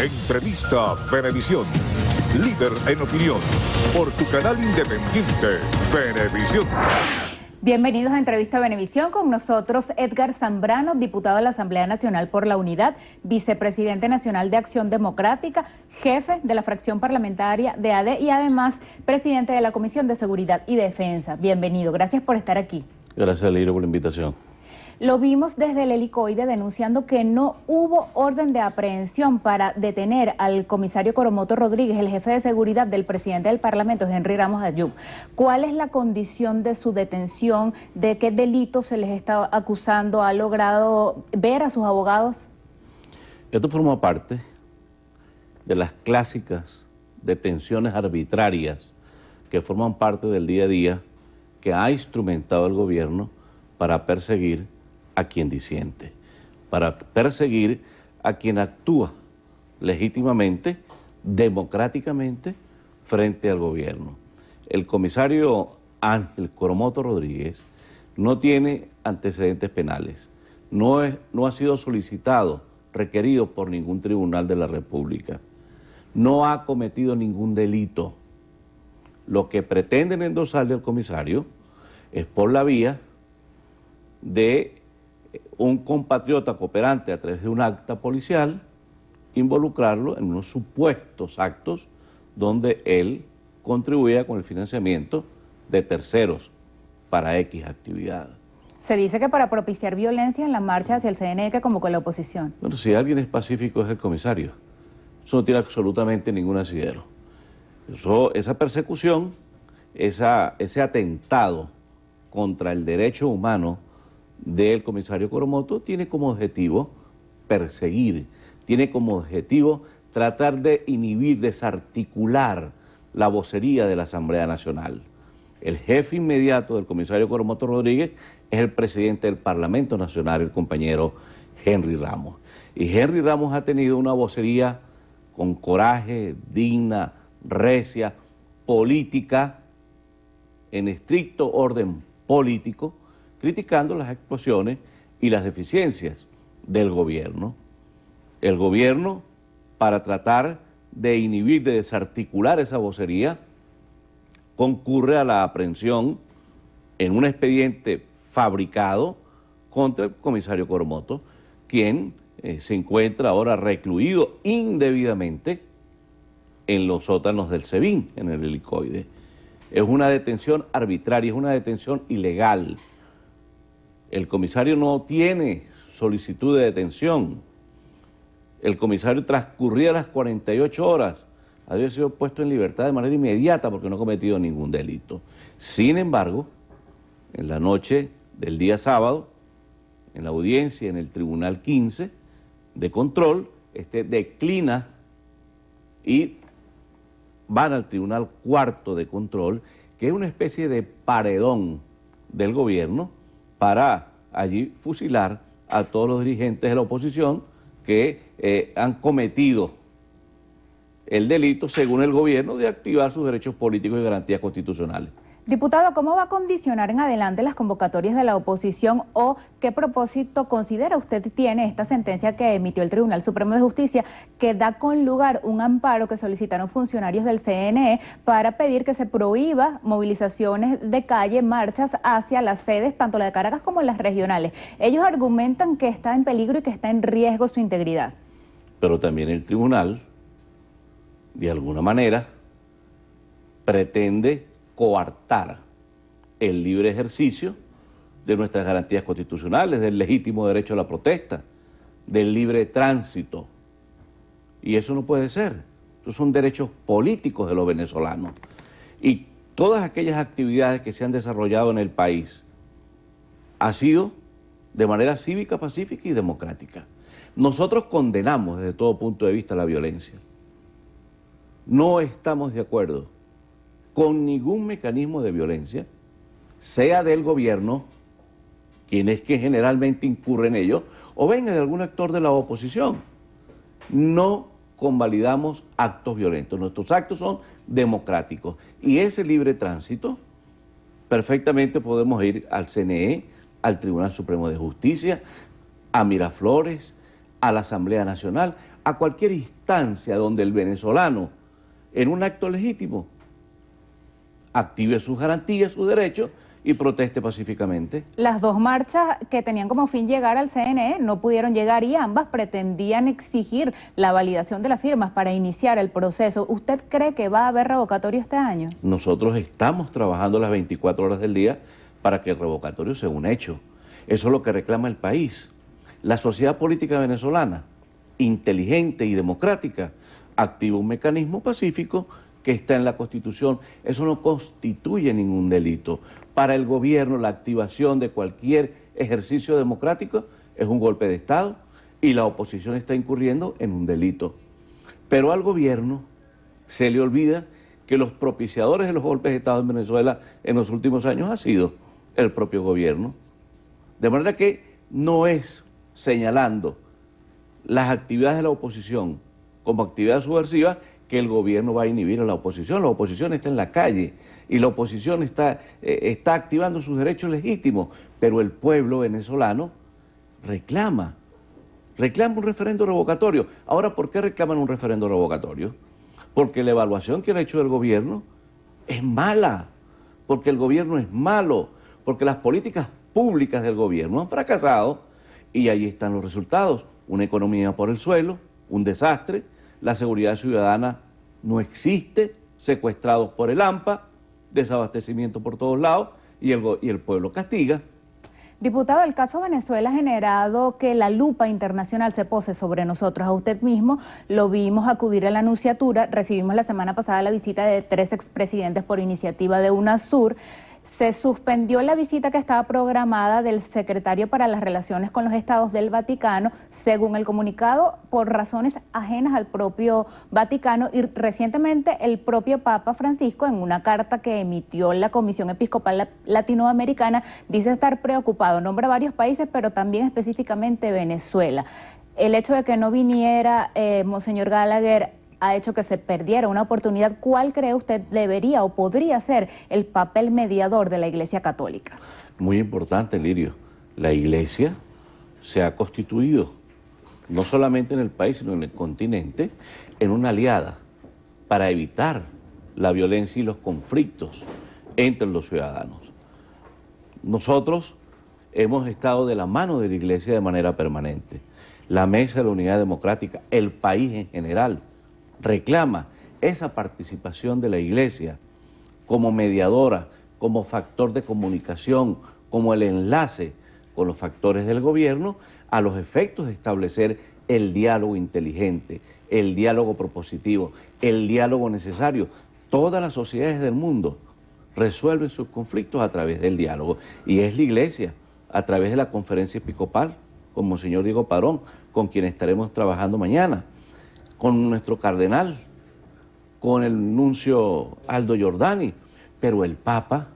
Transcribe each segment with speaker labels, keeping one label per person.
Speaker 1: Entrevista Venevisión. Líder en opinión. Por tu canal independiente, Venevisión.
Speaker 2: Bienvenidos a Entrevista Venevisión, con nosotros Edgar Zambrano, diputado de la Asamblea Nacional por la Unidad, vicepresidente nacional de Acción Democrática, jefe de la fracción parlamentaria de AD y además presidente de la Comisión de Seguridad y Defensa. Bienvenido, gracias por estar aquí.
Speaker 3: Gracias, Leiro, por la invitación.
Speaker 2: Lo vimos desde el helicoide denunciando que no hubo orden de aprehensión para detener al comisario Coromoto Rodríguez, el jefe de seguridad del presidente del Parlamento, Henry Ramos Ayub. ¿Cuál es la condición de su detención? ¿De qué delito se les está acusando? ¿Ha logrado ver a sus abogados?
Speaker 3: Esto forma parte de las clásicas detenciones arbitrarias que forman parte del día a día que ha instrumentado el gobierno para perseguir a quien disiente, para perseguir a quien actúa legítimamente, democráticamente, frente al gobierno. El comisario Ángel Coromoto Rodríguez no tiene antecedentes penales, no ha sido solicitado, requerido por ningún tribunal de la República, no ha cometido ningún delito. Lo que pretenden endosarle al comisario es por la vía de un compatriota cooperante a través de un acta policial, involucrarlo en unos supuestos actos donde él contribuía con el financiamiento de terceros para X actividad.
Speaker 2: Se dice que para propiciar violencia en la marcha hacia el CNE que convocó la oposición.
Speaker 3: Bueno, si alguien es pacífico es el comisario. Eso no tiene absolutamente ningún asidero. Esa persecución, ese atentado contra el derecho humano del comisario Coromoto tiene como objetivo perseguir, tiene como objetivo tratar de inhibir, desarticular la vocería de la Asamblea Nacional. El jefe inmediato del comisario Coromoto Rodríguez es el presidente del Parlamento Nacional, el compañero Henry Ramos. Y Henry Ramos ha tenido una vocería con coraje, digna, recia, política, en estricto orden político, criticando las actuaciones y las deficiencias del gobierno. El gobierno, para tratar de inhibir, de desarticular esa vocería, concurre a la aprehensión en un expediente fabricado contra el comisario Coromoto, quien se encuentra ahora recluido indebidamente en los sótanos del SEBIN, en el helicoide. Es una detención arbitraria, es una detención ilegal. El comisario no tiene solicitud de detención. El comisario, transcurridas las 48 horas, había sido puesto en libertad de manera inmediata porque no ha cometido ningún delito. Sin embargo, en la noche del día sábado, en la audiencia en el Tribunal 15 de Control, declina y van al Tribunal 4 de Control, que es una especie de paredón del gobierno para allí fusilar a todos los dirigentes de la oposición que han cometido el delito, según el gobierno, de activar sus derechos políticos y garantías constitucionales.
Speaker 2: Diputado, ¿cómo va a condicionar en adelante las convocatorias de la oposición o qué propósito considera usted tiene esta sentencia que emitió el Tribunal Supremo de Justicia, que da con lugar un amparo que solicitaron funcionarios del CNE para pedir que se prohíba movilizaciones de calle, marchas hacia las sedes, tanto la de Caracas como las regionales? Ellos argumentan que está en peligro y que está en riesgo su integridad.
Speaker 3: Pero también el tribunal, de alguna manera, pretende coartar el libre ejercicio de nuestras garantías constitucionales, del legítimo derecho a la protesta, del libre tránsito. Y eso no puede ser. Esos son derechos políticos de los venezolanos. Y todas aquellas actividades que se han desarrollado en el país ha sido de manera cívica, pacífica y democrática. Nosotros condenamos desde todo punto de vista la violencia. No estamos de acuerdo con ningún mecanismo de violencia, sea del gobierno, quien es que generalmente incurre en ello, o venga de algún actor de la oposición. No convalidamos actos violentos, nuestros actos son democráticos. Y ese libre tránsito, perfectamente podemos ir al CNE, al Tribunal Supremo de Justicia, a Miraflores, a la Asamblea Nacional, a cualquier instancia donde el venezolano, en un acto legítimo, active sus garantías, sus derechos y proteste pacíficamente.
Speaker 2: Las dos marchas que tenían como fin llegar al CNE no pudieron llegar y ambas pretendían exigir la validación de las firmas para iniciar el proceso. ¿Usted cree que va a haber revocatorio este año?
Speaker 3: Nosotros estamos trabajando las 24 horas del día para que el revocatorio sea un hecho. Eso es lo que reclama el país. La sociedad política venezolana, inteligente y democrática, activa un mecanismo pacífico que está en la Constitución. Eso no constituye ningún delito. Para el gobierno, la activación de cualquier ejercicio democrático es un golpe de Estado y la oposición está incurriendo en un delito. Pero al gobierno se le olvida que los propiciadores de los golpes de Estado en Venezuela en los últimos años ha sido el propio gobierno. De manera que no es señalando las actividades de la oposición como actividades subversivas que el gobierno va a inhibir a la oposición está en la calle y la oposición está activando sus derechos legítimos, pero el pueblo venezolano reclama un referendo revocatorio. Ahora, ¿por qué reclaman un referendo revocatorio? Porque la evaluación que ha hecho el gobierno es mala, porque el gobierno es malo, porque las políticas públicas del gobierno han fracasado y ahí están los resultados. Una economía por el suelo, un desastre, la seguridad ciudadana no existe, secuestrados por el AMPA, desabastecimiento por todos lados y el pueblo castiga.
Speaker 2: Diputado, el caso Venezuela ha generado que la lupa internacional se pose sobre nosotros. A usted mismo lo vimos acudir a la Nunciatura, recibimos la semana pasada la visita de 3 expresidentes por iniciativa de UNASUR. Se suspendió la visita que estaba programada del secretario para las relaciones con los estados del Vaticano, según el comunicado, por razones ajenas al propio Vaticano, y recientemente el propio Papa Francisco, en una carta que emitió la Comisión Episcopal Latinoamericana, dice estar preocupado, nombra varios países, pero también específicamente Venezuela. El hecho de que no viniera Monseñor Gallagher ha hecho que se perdiera una oportunidad. ¿Cuál cree usted debería o podría ser el papel mediador de la Iglesia Católica?
Speaker 3: Muy importante, Lirio. La Iglesia se ha constituido, no solamente en el país, sino en el continente, en una aliada para evitar la violencia y los conflictos entre los ciudadanos. Nosotros hemos estado de la mano de la Iglesia de manera permanente. La Mesa de la Unidad Democrática, el país en general, reclama esa participación de la Iglesia como mediadora, como factor de comunicación, como el enlace con los factores del gobierno a los efectos de establecer el diálogo inteligente, el diálogo propositivo, el diálogo necesario. Todas las sociedades del mundo resuelven sus conflictos a través del diálogo y es la Iglesia, a través de la Conferencia Episcopal, con Monseñor Diego Padrón, con quien estaremos trabajando mañana, con nuestro cardenal, con el nuncio Aldo Giordani, pero el Papa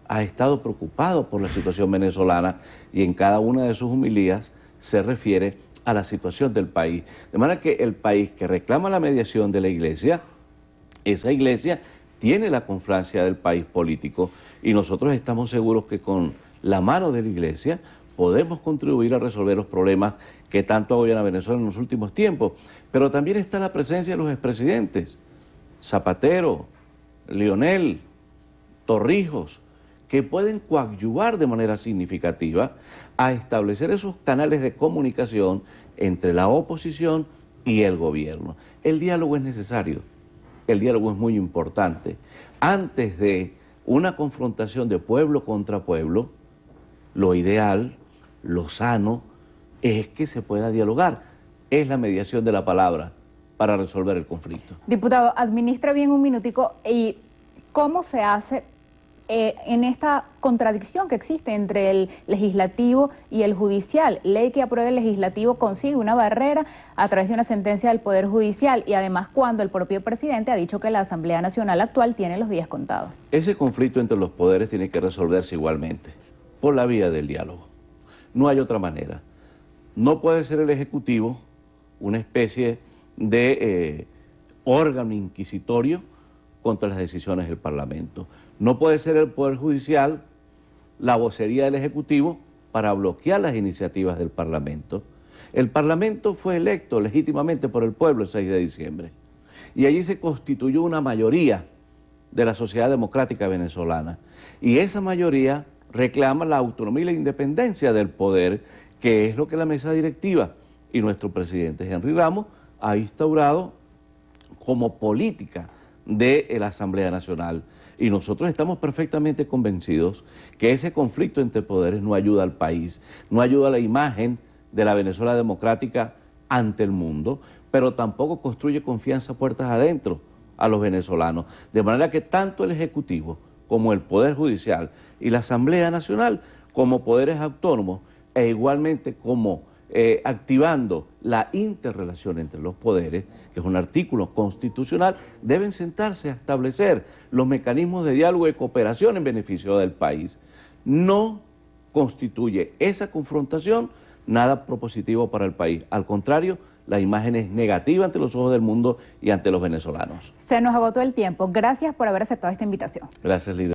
Speaker 3: ha estado preocupado por la situación venezolana y en cada una de sus homilías se refiere a la situación del país. De manera que el país que reclama la mediación de la Iglesia, esa Iglesia tiene la confluencia del país político y nosotros estamos seguros que con la mano de la Iglesia podemos contribuir a resolver los problemas que tanto agobia a Venezuela en los últimos tiempos. Pero también está la presencia de los expresidentes, Zapatero, Leonel, Torrijos, que pueden coadyuvar de manera significativa a establecer esos canales de comunicación entre la oposición y el gobierno. El diálogo es necesario, el diálogo es muy importante. Antes de una confrontación de pueblo contra pueblo, lo ideal, lo sano, es que se pueda dialogar. Es la mediación de la palabra para resolver el conflicto.
Speaker 2: Diputado, administra bien un minutico. ¿Y cómo se hace en esta contradicción que existe entre el legislativo y el judicial? Ley que apruebe el legislativo consigue una barrera a través de una sentencia del Poder Judicial y además cuando el propio presidente ha dicho que la Asamblea Nacional actual tiene los días contados.
Speaker 3: Ese conflicto entre los poderes tiene que resolverse igualmente, por la vía del diálogo. No hay otra manera. No puede ser el Ejecutivo una especie de órgano inquisitorio contra las decisiones del Parlamento. No puede ser el Poder Judicial la vocería del Ejecutivo para bloquear las iniciativas del Parlamento. El Parlamento fue electo legítimamente por el pueblo el 6 de diciembre y allí se constituyó una mayoría de la sociedad democrática venezolana y esa mayoría reclama la autonomía y la independencia del poder, que es lo que la mesa directiva y nuestro presidente Henry Ramos ha instaurado como política de la Asamblea Nacional. Y nosotros estamos perfectamente convencidos que ese conflicto entre poderes no ayuda al país, no ayuda a la imagen de la Venezuela democrática ante el mundo, pero tampoco construye confianza puertas adentro a los venezolanos. De manera que tanto el Ejecutivo como el Poder Judicial y la Asamblea Nacional, como poderes autónomos, e igualmente como activando la interrelación entre los poderes, que es un artículo constitucional, deben sentarse a establecer los mecanismos de diálogo y cooperación en beneficio del país. No constituye esa confrontación nada propositivo para el país. Al contrario, la imagen es negativa ante los ojos del mundo y ante los venezolanos.
Speaker 2: Se nos agotó el tiempo. Gracias por haber aceptado esta invitación.
Speaker 3: Gracias, Lidia.